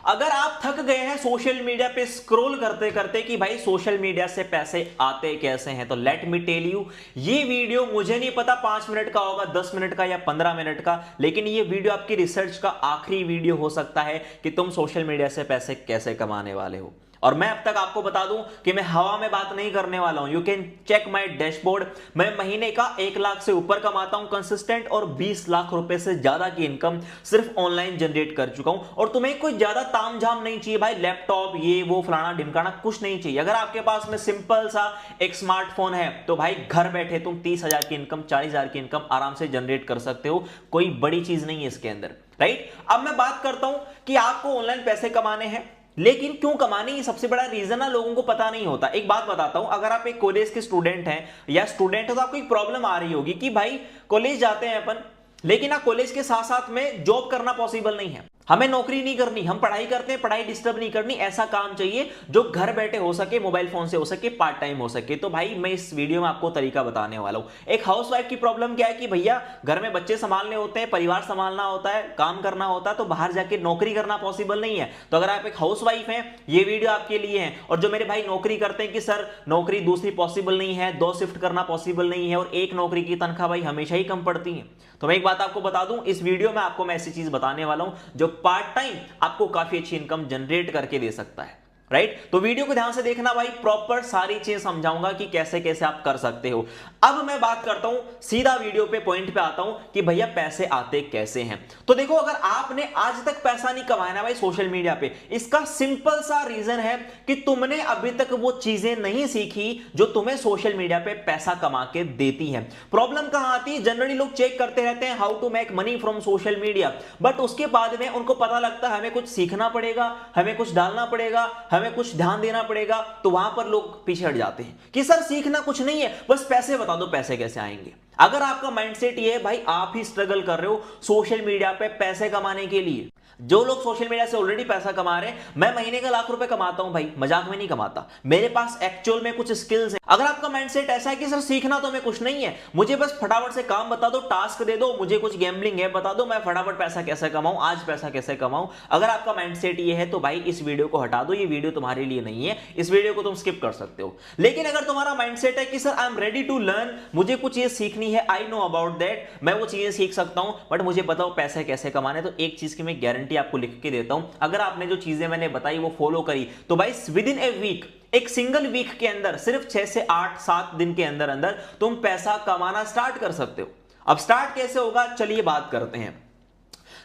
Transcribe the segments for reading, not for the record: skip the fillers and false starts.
अगर आप थक गए हैं सोशल मीडिया पे स्क्रॉल करते करते कि भाई सोशल मीडिया से पैसे आते कैसे हैं, तो लेट मी टेल यू, ये वीडियो मुझे नहीं पता 5 मिनट का होगा, 10 मिनट का या 15 मिनट का, लेकिन ये वीडियो आपकी रिसर्च का आखिरी वीडियो हो सकता है कि तुम सोशल मीडिया से पैसे कैसे कमाने वाले हो। और मैं अब तक आपको बता दूं कि मैं हवा में बात नहीं करने वाला हूं। You can check my dashboard. मैं महीने का 1 लाख से ऊपर कमाता हूं कंसिस्टेंट, और 20 लाख रुपए से ज्यादा की इनकम सिर्फ ऑनलाइन जनरेट कर चुका हूं। और तुम्हें कोई ज्यादा तामझाम नहीं चाहिए भाई, लैपटॉप ये वो फलाना ढिमकाना कुछ नहीं चाहिए। अगर आपके पास में सिंपल सा एक स्मार्टफोन है तो भाई घर बैठे तुम 30,000 की इनकम, 40,000 की इनकम आराम से जनरेट कर सकते हो। कोई बड़ी चीज नहीं है इसके अंदर, राइट। अब मैं बात करता हूं कि आपको ऑनलाइन पैसे कमाने हैं, लेकिन क्यों कमाने, ये सबसे बड़ा रीजन ना लोगों को पता नहीं होता। एक बात बताता हूं, अगर आप एक कॉलेज के स्टूडेंट हैं या स्टूडेंट हो तो आपको एक प्रॉब्लम आ रही होगी कि भाई कॉलेज जाते हैं अपन, लेकिन ना कॉलेज के साथ साथ में जॉब करना पॉसिबल नहीं है। हमें नौकरी नहीं करनी, हम पढ़ाई करते हैं, पढ़ाई डिस्टर्ब नहीं करनी, ऐसा काम चाहिए जो घर बैठे हो सके, मोबाइल फोन से हो सके, पार्ट टाइम हो सके। तो भाई मैं इस वीडियो में आपको तरीका बताने वाला हूं। एक हाउसवाइफ की प्रॉब्लम क्या है कि भैया घर में बच्चे संभालने होते हैं, परिवार संभालना होता है, काम करना होता है, तो बाहर जाके नौकरी करना पॉसिबल नहीं है। तो अगर आप एक हाउसवाइफ हैं, ये वीडियो आपके लिए है। और जो मेरे भाई नौकरी करते हैं कि सर नौकरी दूसरी पॉसिबल नहीं है, 2 शिफ्ट करना पॉसिबल नहीं है, और एक नौकरी की तनख्वाह भाई हमेशा ही कम पड़ती है, तो मैं एक बात आपको बता दूं, इस वीडियो में आपको मैं ऐसी चीज बताने वाला हूं जो पार्ट टाइम आपको काफी अच्छी इनकम जनरेट करके दे सकता है, राइट। तो वीडियो को ध्यान से देखना भाई, प्रॉपर सारी चीज समझाऊंगा कि कैसे कैसे आप कर सकते हो। अब मैं बात करता हूं, सीधा वीडियो पे पॉइंट पे आता हूं कि भैया पैसे आते कैसे हैं। तो देखो, अगर आपने आज तक पैसा नहीं कमाया ना भाई सोशल मीडिया पे, इसका सिंपल सा रीजन है कि तुमने अभी तक वो चीजें नहीं सीखी जो तुम्हें सोशल मीडिया पे पैसा कमा के देती है। प्रॉब्लम कहां आती है, जनरली लोग चेक करते रहते हैं how to make money from social media, but उसके बाद में उनको पता लगता है हमें कुछ सीखना पड़ेगा, हमें कुछ डालना पड़ेगा, हमें कुछ ध्यान देना पड़ेगा, तो वहां पर लोग पीछे हट जाते हैं कि सर सीखना कुछ नहीं है, बस पैसे बता दो, पैसे कैसे आएंगे। अगर आपका माइंडसेट ये है भाई आप ही स्ट्रगल कर रहे हो सोशल मीडिया पे पैसे कमाने के लिए, जो लोग सोशल मीडिया से ऑलरेडी पैसा कमा रहे हैं, मैं महीने का लाख रुपए कमाता हूं भाई, मजाक में नहीं कमाता, मेरे पास एक्चुअल में कुछ स्किल्स हैं। अगर आपका माइंडसेट ऐसा है कि सर सीखना तो हमें कुछ नहीं है, मुझे बस फटाफट से काम बता दो, टास्क दे दो, मुझे कुछ गैम्बलिंग है बता दो, मैं फटाफट पैसा कैसे कमाऊं, आज पैसा कैसे कमाऊं, अगर आपका माइंडसेट ये है तो भाई इस वीडियो को हटा दो, ये वीडियो तुम्हारे लिए नहीं है, इस वीडियो को तुम स्किप कर सकते हो। लेकिन अगर तुम्हारा माइंडसेट है कि sir I am ready to learn, मुझे कुछ चीज सीखनी है, आई नो अबाउट दैट, मैं वो चीजें सीख सकता हूं, बट मुझे बताओ पैसे कैसे कमाने, तो एक चीज की मैं गारंटी आपको लिख के देता हूं, अगर आपने जो चीजें मैंने बताई वो फॉलो करी तो भाई विद इन ए वीक, एक सिंगल वीक के अंदर, सिर्फ 6 से 8 7 दिन के अंदर अंदर तुम पैसा कमाना स्टार्ट कर सकते हो। अब स्टार्ट कैसे होगा, चलिए बात करते हैं।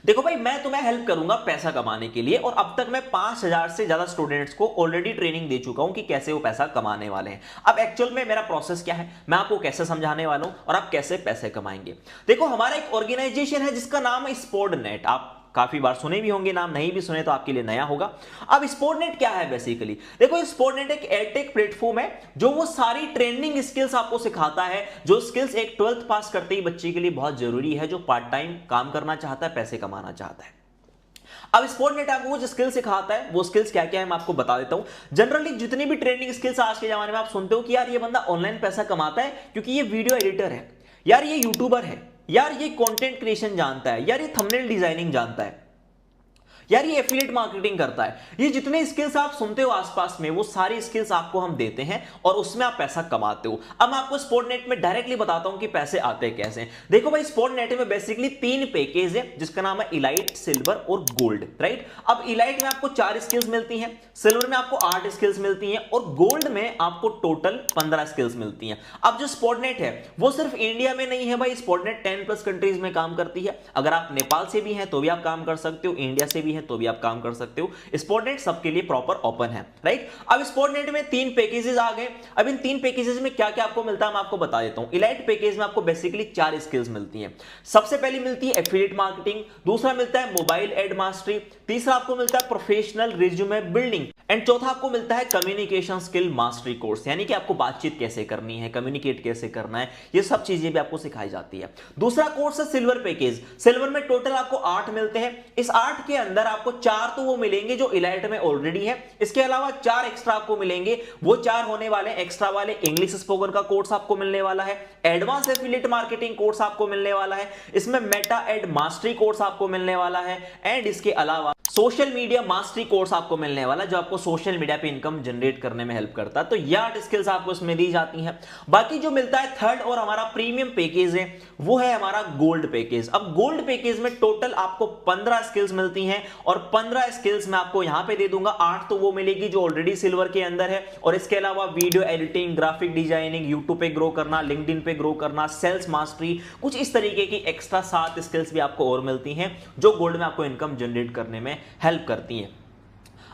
देखो भाई, मैं तुम्हें हेल्प करूंगा पैसा कमाने के लिए, और अब तक मैं 5,000 से ज्यादा स्टूडेंट्स को ऑलरेडी ट्रेनिंग दे चुका हूं कि कैसे वो पैसा कमाने वाले हैं। अब एक्चुअल में मेरा प्रोसेस क्या है, मैं आपको कैसे समझाने वाला हूं और आप कैसे पैसे कमाएंगे। देखो, हमारा एक ऑर्गेनाइजेशन है जिसका नाम है स्पोर्टनेट। आप काफी बार सुने भी होंगे नाम, नहीं भी सुने तो आपके लिए नया होगा। अब स्पोर्टनेट क्या है बेसिकली, देखो स्पोर्टनेट एक एडटेक प्लेटफॉर्म है जो वो सारी ट्रेनिंग स्किल्स आपको सिखाता है, जो स्किल्स एक 12th पास करते ही बच्चे के लिए बहुत जरूरी है, जो पार्ट टाइम काम करना चाहता है, पैसे कमाना चाहता है। अब स्पोर्टनेट आपको जो स्किल सिखाता है, वो स्किल्स क्या क्या है मैं आपको बता देता हूं। जनरली जितनी भी ट्रेनिंग स्किल्स आज के जमाने में आप सुनते हो कि यार ये बंदा ऑनलाइन पैसा कमाता है क्योंकि ये वीडियो एडिटर है, यार ये यूट्यूबर है, यार ये कंटेंट क्रिएशन जानता है, यार ये थंबनेल डिजाइनिंग जानता है, यार ये एफिलिएट मार्केटिंग करता है, ये जितने स्किल्स आप सुनते हो आसपास में वो सारी स्किल्स आपको हम देते हैं और उसमें आप पैसा कमाते हो। अब मैं आपको स्पोर्टनेट में डायरेक्टली बताता हूं कि पैसे आते कैसे हैं। देखो भाई, स्पोर्टनेट में बेसिकली 3 पैकेज है जिसका नाम है इलाइट, सिल्वर और गोल्ड, राइट। अब इलाइट में आपको 4 स्किल्स मिलती हैं, सिल्वर में आपको 8 स्किल्स मिलती हैं और गोल्ड में आपको टोटल 15 स्किल्स मिलती हैं। अब जो स्पोर्टनेट है वो सिर्फ इंडिया में नहीं है भाई, स्पोर्टनेट 10+ कंट्रीज में काम करती है। अगर आप नेपाल से भी हैं तो भी आप काम कर सकते हो, इंडिया से भी है तो भी आप काम कर सकते हो। स्पोर्टनेट सबके लिए प्रॉपर ओपन है, राइट। अब स्पोर्टनेट में 3 पैकेजेस आ गए। अब इन 3 पैकेजेस में क्या क्या आपको मिलता है मैं आपको बता देता हूं। इलाइट पैकेज में आपको बेसिकली 4 स्किल्स मिलती हैं। सबसे पहली मिलती है एफिलिएट मार्केटिंग, दूसरा मिलता है मोबाइल एड मास्टरी, तीसरा आपको मिलता है प्रोफेशनल रिज्यूमे बिल्डिंग, एंड चौथा आपको मिलता है कम्युनिकेशन स्किल मास्टरी कोर्स, यानी कि आपको बातचीत कैसे करनी है, कम्युनिकेट कैसे करना है, ये सब चीजें भी आपको सिखाई जाती है। दूसरा कोर्स है सिल्वर पैकेज। सिल्वर में टोटल आपको 8 मिलते हैं। इस 8 के अंदर अगर आपको 4 तो वो मिलेंगे जो इलाइट में ऑलरेडी है, इसके अलावा 4 एक्स्ट्रा आपको मिलेंगे। वो 4 होने वाले एक्स्ट्रा वाले इंग्लिश स्पोकन का कोर्स आपको मिलने वाला है, एडवांस एफिलिएट मार्केटिंग कोर्स आपको मिलने वाला है, इसमें मेटा एड मास्टरी कोर्स आपको मिलने वाला है, एंड इसके अलावा सोशल मीडिया मास्टरी कोर्स आपको मिलने वाला है जो आपको सोशल मीडिया पे इनकम जनरेट करने में हेल्प करता है। तो ये 8 स्किल्स आपको इसमें दी जाती हैं। बाकी जो मिलता है थर्ड और हमारा प्रीमियम पैकेज है वो है हमारा गोल्ड पैकेज। अब गोल्ड पैकेज में टोटल आपको 15 स्किल्स मिलती हैं और 15 स्किल्स मैं आपको यहां पे दे दूंगा। 8 तो वो मिलेगी जो ऑलरेडी सिल्वर के अंदर है, और इसके अलावा video editing, graphic designing, YouTube पे ग्रो करना, लिंक्डइन पे ग्रो करना, सेल्स मास्टरी, कुछ इस तरीके की एक्स्ट्रा 7 स्किल्स भी आपको और मिलती हैं जो गोल्ड में आपको इनकम जनरेट करने में हेल्प करती हैं।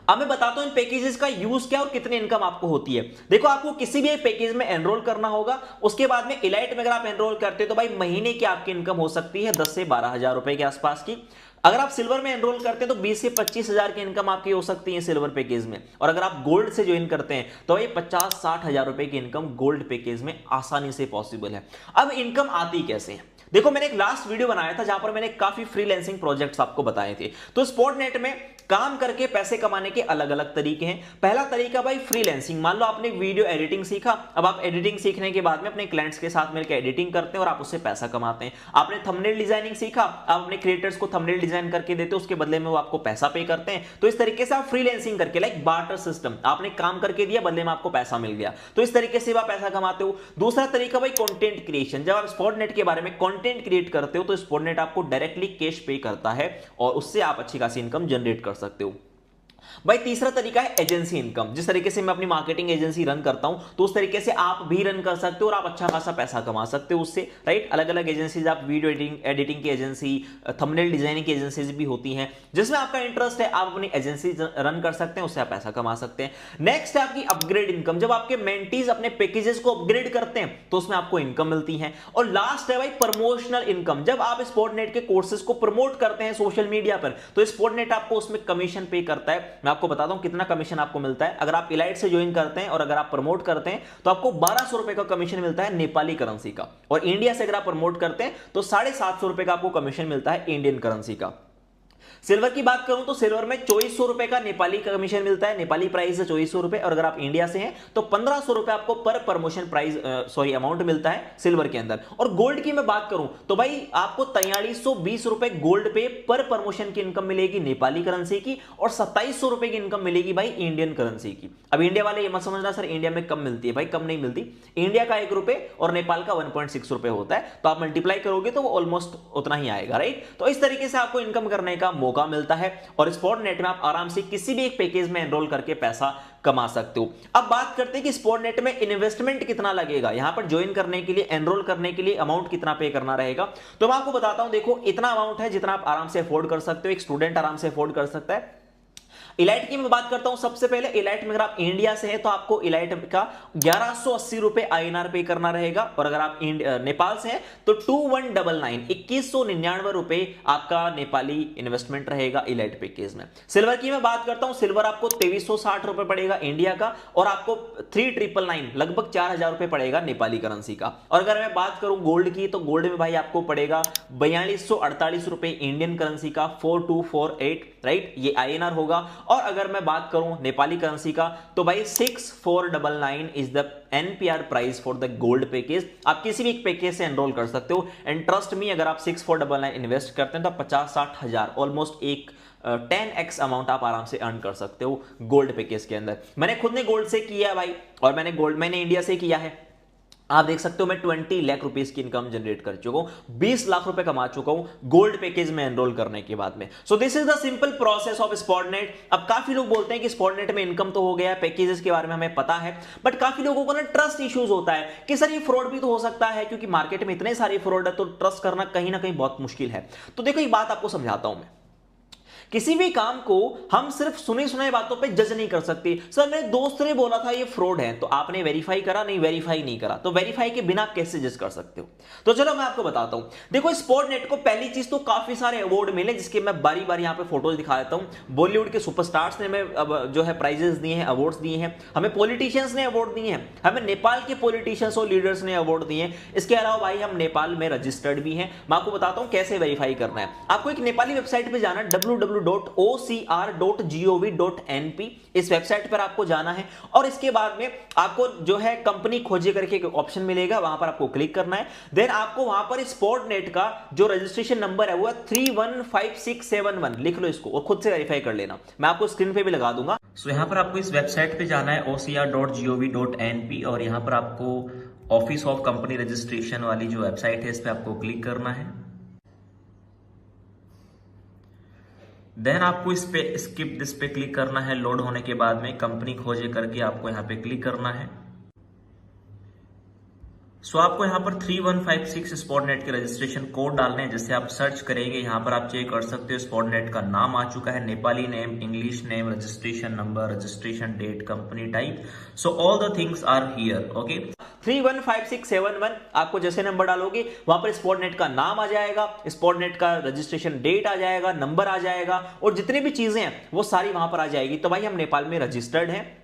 अब मैं बताता हूं इन पैकेजेस का यूज क्या और कितनी इनकम आपको होती है। देखो, आपको किसी भी पैकेज में एनरोल करना होगा, उसके बाद में इलाइट में अगर आप एनरोल करते हो तो भाई महीने की आपकी इनकम हो सकती है 10 से 12 हजार रुपए के आसपास की। अगर आप सिल्वर में एनरोल करते हैं तो 20 से 25 हजार की इनकम आपकी हो सकती है सिल्वर पैकेज में, और अगर आप गोल्ड से ज्वाइन करते हैं तो ये 50-60 हजार रुपए की इनकम गोल्ड पैकेज में आसानी से पॉसिबल है। अब इनकम आती कैसे है? देखो, मैंने एक लास्ट वीडियो बनाया था जहां पर मैंने काफी फ्रीलांसिंग प्रोजेक्ट्स आपको बताए थे। तो स्पॉटनेट में काम करके पैसे कमाने के अलग अलग तरीके हैं। पहला तरीका भाई फ्रीलांसिंग। मान लो आपने वीडियो एडिटिंग सीखा, अब आप एडिटिंग सीखने के बाद में अपने क्लाइंट्स के साथ मिलकर एडिटिंग करते हैं और आप उससे पैसा कमाते हैं। आपने थंबनेल डिजाइनिंग सीखा, आप अपने क्रिएटर्स को थंबनेल डिजाइन करके देते हो, उसके बदले में वो आपको पैसा पे करते हैं। तो इस तरीके से आप फ्रीलांसिंग करके, लाइक बार्टर सिस्टम, आपने काम करके दिया, बदले में आपको पैसा मिल गया, तो इस तरीके से आप पैसा कमाते हो। दूसरा तरीका भाई कंटेंट क्रिएशन। जब आप स्पॉटनेट के बारे में कंटेंट क्रिएट करते हो तो स्पॉटनेट आपको डायरेक्टली कैश पे करता है और उससे आप अच्छी खासी इनकम जनरेट कर सकते हो। भाई तीसरा तरीका है एजेंसी इनकम। जिस तरीके से मैं अपनी मार्केटिंग एजेंसी रन करता हूं तो उस तरीके से आप भी रन कर सकते हो और आप अच्छा खासा पैसा कमा सकते हो उससे, राइट। अलग अलग एजेंसीज, आप वीडियो एडिटिंग की एजेंसी, थंबनेल डिजाइनिंग की एजेंसीज भी होती हैं, जिसमें आपका इंटरेस्ट है आप अपनी एजेंसी रन कर सकते हैं, उससे आप पैसा कमा सकते हैं। नेक्स्ट है आपकी अपग्रेड इनकम। जब आपके मेंटीज अपने पैकेजेस को अपग्रेड करते हैं तो उसमें आपको इनकम मिलती है। और लास्ट है भाई प्रमोशनल इनकम। जब आप स्पॉटनेट के कोर्सेज को प्रमोट करते हैं सोशल मीडिया पर तो स्पॉटनेट आपको उसमें कमीशन पे करता है। मैं आपको बताता हूं कितना कमीशन आपको मिलता है। अगर आप इलाइट से ज्वाइन करते हैं और अगर आप प्रमोट करते हैं तो आपको 1200 रुपए का कमीशन मिलता है नेपाली करेंसी का, और इंडिया से अगर आप प्रमोट करते हैं तो 750 रुपए का आपको कमीशन मिलता है इंडियन करेंसी का। सिल्वर की बात करूं तो सिल्वर में 2400 रुपए का नेपाली कमीशन मिलता है, नेपाली प्राइस है 2400 रुपए, और अगर आप इंडिया से हैं तो 1500 रुपए आपको पर प्रमोशन प्राइस अमाउंट मिलता है सिल्वर के अंदर। और गोल्ड की मैं बात करूं तो भाई आपको 4320 रुपए गोल्ड पे पर प्रमोशन की इनकम मिलेगी नेपाली करेंसी की, और 2700 रुपए की इनकम मिलेगी भाई इंडियन करेंसी की। अब इंडिया वाले ये मत समझना सर इंडिया में कम मिलती है, भाई कम नहीं मिलती। इंडिया का 1 रुपए और नेपाल का 1.6 रुपए होता है, तो आप मल्टीप्लाई करोगे तो वो ऑलमोस्ट उतना ही आएगा, राइट। तो इस तरीके से आपको इनकम करने का मौका मिलता है और स्पॉटनेट में आप आराम से किसी भी एक पैकेज में एनरोल करके पैसा कमा सकते हो। अब बात करते हैं कि स्पॉटनेट में इन्वेस्टमेंट कितना लगेगा, यहां पर ज्वाइन करने के लिए, एनरोल करने के लिए अमाउंट कितना पे करना रहेगा। तो मैं आपको बताता हूं, देखो इतना अमाउंट है जितना आप आराम से अफोर्ड कर सकते हो, एक स्टूडेंट आराम से अफोर्ड कर सकता है। इलाइट की मैं बात करता हूं, सबसे पहले इलाइट में अगर आप इंडिया से हैं तो आपको इलाइट का 1180 रुपए INR पे करना रहेगा, और अगर आप नेपाल से हैं तो 2199 रुपए आपका नेपाली इन्वेस्टमेंट रहेगा इलाइट पैकेज में। सिल्वर की मैं बात करता हूं, सिल्वर आपको 2360 रुपए पड़ेगा इंडिया का, और आपको 3999 लगभग 4000 रुपए पड़ेगा नेपाली करेंसी का। और अगर मैं बात करूं गोल्ड की तो गोल्ड में भाई आपको पड़ेगा 4248 रुपए इंडियन करेंसी का, 4248, राइट, ये INR होगा। और अगर मैं बात करूं नेपाली करेंसी का तो भाई 6499 is the NPR price for the gold package. आप किसी भी एक पैकेज से एनरोल कर सकते हो, एंड ट्रस्ट मी अगर आप 6499 इन्वेस्ट करते हैं तो 50-60 हजार, ऑलमोस्ट एक 10x अमाउंट आप आराम से अर्न कर सकते हो गोल्ड पैकेज के अंदर। मैंने खुद ने गोल्ड से किया है भाई, और मैंने इंडिया से किया है। आप देख सकते हो मैं 20 लाख रुपीस की इनकम जनरेट कर चुका हूं, 20 लाख रुपए कमा चुका हूं गोल्ड पैकेज में एनरोल करने के बाद में। So this is the simple process of spotnet. अब काफी लोग बोलते हैं कि स्पॉटनेट में इनकम तो हो गया, पैकेजेस के बारे में हमें पता है, बट काफी लोगों को ना ट्रस्ट इश्यूज होता है कि सर ये फ्रॉड भी तो हो सकता है, क्योंकि मार्केट में इतने सारे फ्रॉड है तो ट्रस्ट करना कहीं ना कहीं बहुत मुश्किल है। तो देखो ये बात आपको समझाता हूं मैं। किसी भी काम को हम सिर्फ सुने सुनाई बातों पे जज नहीं कर सकते। सर मेरे दोस्त ने बोला था ये फ्रॉड है, तो आपने वेरीफाई करा? नहीं, वेरीफाई नहीं करा, तो वेरीफाई के बिना कैसे जज कर सकते हो? तो चलो मैं आपको बताता हूं। देखो स्पॉटनेट को पहली चीज तो काफी सारे अवार्ड मिले, जिसके मैं बारी बारी यहां पे फोटोज दिखा देता हूं। बॉलीवुड के सुपरस्टार्स ने हमें जो है प्राइजेस दिए हैं, अवार्ड्स दिए हैं, हमें पॉलिटिशियंस ने अवार्ड दिए हैं, हमें नेपाल के पॉलिटिशियंस और लीडर्स ने अवार्ड दिए हैं। इसके अलावा भाई हम नेपाल में रजिस्टर्ड भी हैं। मैं आपको बताता हूं कैसे वेरीफाई करना है। आपको एक नेपाली वेबसाइट पे जाना है, www www.ocr.gov.np इस वेबसाइट पर आपको जाना है और इसके बाद में आपको जो है कंपनी खोजे करके एक ऑप्शन मिलेगा, वहां पर आपको क्लिक करना है। देन आपको वहां पर स्पॉटनेट का जो रजिस्ट्रेशन नंबर है वो है 315671, लिख लो इसको और खुद से वेरीफाई कर लेना, मैं आपको स्क्रीन पे भी लगा दूंगा। सो यहां पर आपको इस वेबसाइट पे जाना है ocr.gov.np और यहां पर आपको ऑफिस ऑफ कंपनी रजिस्ट्रेशन वाली जो वेबसाइट है इस पे आपको क्लिक करना है। देन आपको इस पे स्किप दिस पे क्लिक करना है। लोड होने के बाद में कंपनी खोजे करके आपको यहां पे क्लिक करना है। सो आपको यहाँ पर 3156 स्पॉटनेट के रजिस्ट्रेशन कोड डालने हैं, जिससे आप सर्च करेंगे। यहाँ पर आप चेक कर सकते हो स्पॉटनेट का नाम आ चुका है, Nepali name, English name, registration number, registration date, company type. So all the things are here. Okay, 315671 आपको जैसे नंबर डालोगे वहां पर स्पॉटनेट का नाम आ जाएगा, स्पॉटनेट का रजिस्ट्रेशन डेट आ जाएगा, नंबर आ जाएगा और जितनी भी चीजें हैं वो सारी वहां पर आ जाएगी। तो भाई हम नेपाल में रजिस्टर्ड हैं।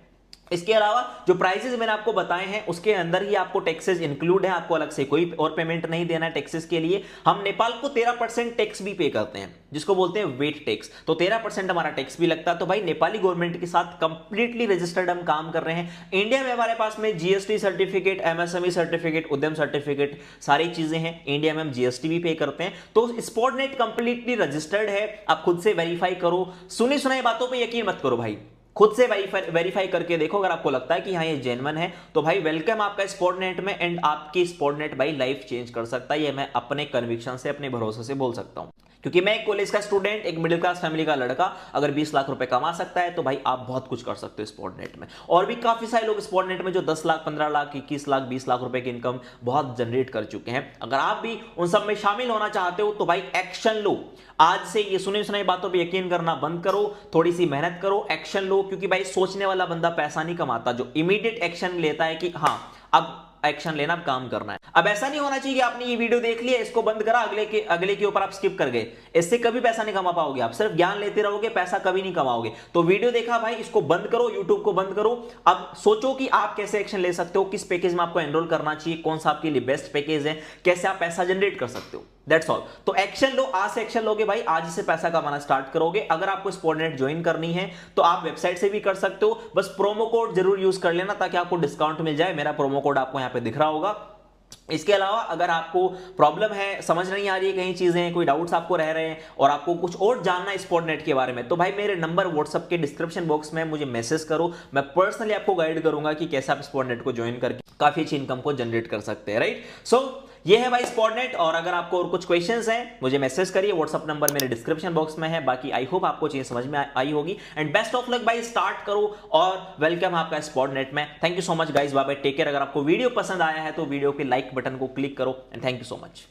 इसके अलावा जो प्राइसेस मैंने आपको बताए हैं उसके अंदर ही आपको टैक्सेस इंक्लूड है, आपको अलग से कोई और पेमेंट नहीं देना है टैक्सेस के लिए। हम नेपाल को 13% टैक्स भी पे करते हैं, जिसको बोलते हैं वेट टैक्स, तो 13% हमारा टैक्स भी लगता है। तो भाई नेपाली गवर्नमेंट के साथ कंप्लीटली रजिस्टर्ड हम काम कर रहे हैं। इंडिया में हमारे पास में जीएसटी सर्टिफिकेट, एमएसएमई सर्टिफिकेट, उद्यम सर्टिफिकेट, सारी चीजें हैं। इंडिया में हम जीएसटी भी पे करते हैं। तो स्पॉटनेट कंप्लीटली रजिस्टर्ड है, आप खुद से वेरीफाई करो। सुनी सुनाई बातों पर यकीन मत करो भाई, खुद से वेरीफाई करके देखो। अगर आपको लगता है कि हाँ ये जेन्युइन है तो भाई वेलकम आपका स्पॉटनेट में, एंड आपकी स्पॉटनेट भाई लाइफ चेंज कर सकता है। ये मैं अपने कन्विक्शन से, अपने भरोसे से बोल सकता हूं, क्योंकि मैं एक कॉलेज का स्टूडेंट, एक मिडिल क्लास फैमिली का लड़का अगर 20 लाख रुपए कमा सकता है तो भाई आप बहुत कुछ कर सकते हो स्पॉटनेट में। और भी काफी सारे लोग स्पॉटनेट में जो 10 लाख, 15 लाख, 21 लाख, 20 लाख रुपए की इनकम बहुत जनरेट कर चुके हैं। अगर आप भी उन सब में शामिल होना चाहते हो तो भाई एक्शन लो। आज से ये सुनी सुनाई बातों पर यकीन करना बंद करो, थोड़ी सी मेहनत करो, एक्शन लो। क्योंकि भाई सोचने वाला बंदा पैसा नहीं कमाता, जो इमीडिएट एक्शन लेता है कि हाँ अब एक्शन लेना, अब काम करना है। अब ऐसा नहीं होना चाहिए कि आपने ये वीडियो देख लिया, इसको बंद करा, अगले के ऊपर आप स्किप कर गए। इससे कभी पैसा नहीं कमा पाओगे, आप सिर्फ ज्ञान लेते रहोगे, पैसा कभी नहीं कमाओगे। तो वीडियो देखा भाई, इसको बंद करो, यूट्यूब को बंद करो। अब सोचो कि आप कैसे एक्शन ले सकते हो, किस पैकेज में आपको एनरोल करना चाहिए, कौन सा आपके लिए बेस्ट पैकेज है, कैसे आप पैसा जनरेट कर सकते हो। That's all. तो एक्शन लो, आज से एक्शन लोगे भाई, आज से पैसा कमाना स्टार्ट करोगे। अगर आपको स्पॉटनेट ज्वाइन करनी है तो आप वेबसाइट से भी कर सकते हो, बस प्रोमो कोड जरूर यूज कर लेना ताकि आपको डिस्काउंट मिल जाए। मेरा प्रोमो कोड आपको यहां पे दिख रहा होगा। इसके अलावा अगर आपको प्रॉब्लम है, समझ नहीं आ रही है कहीं चीजें, कोई डाउट्स आपको रह रहे हैं और आपको कुछ और जानना है स्पॉटनेट के बारे में, तो भाई मेरे नंबर व्हाट्सएप के डिस्क्रिप्शन बॉक्स में मुझे मैसेज करो। मैं पर्सनली आपको गाइड करूंगा कि कैसे आप स्पॉटनेट को ज्वाइन करके काफी अच्छी इनकम को जनरेट कर सकते हैं। राइट, सो ये है भाई स्पॉटनेट। और अगर आपको और कुछ क्वेश्चंस हैं मुझे मैसेज करिए, व्हाट्सएप नंबर मेरे डिस्क्रिप्शन बॉक्स में है। बाकी आई होप आपको चीज समझ में आई होगी, एंड बेस्ट ऑफ लक भाई, स्टार्ट करो और वेलकम आपका स्पॉटनेट में। Thank you so much guys, bye bye, take care. अगर आपको वीडियो पसंद आया है तो वीडियो के लाइक बटन को क्लिक करो, and thank you so much.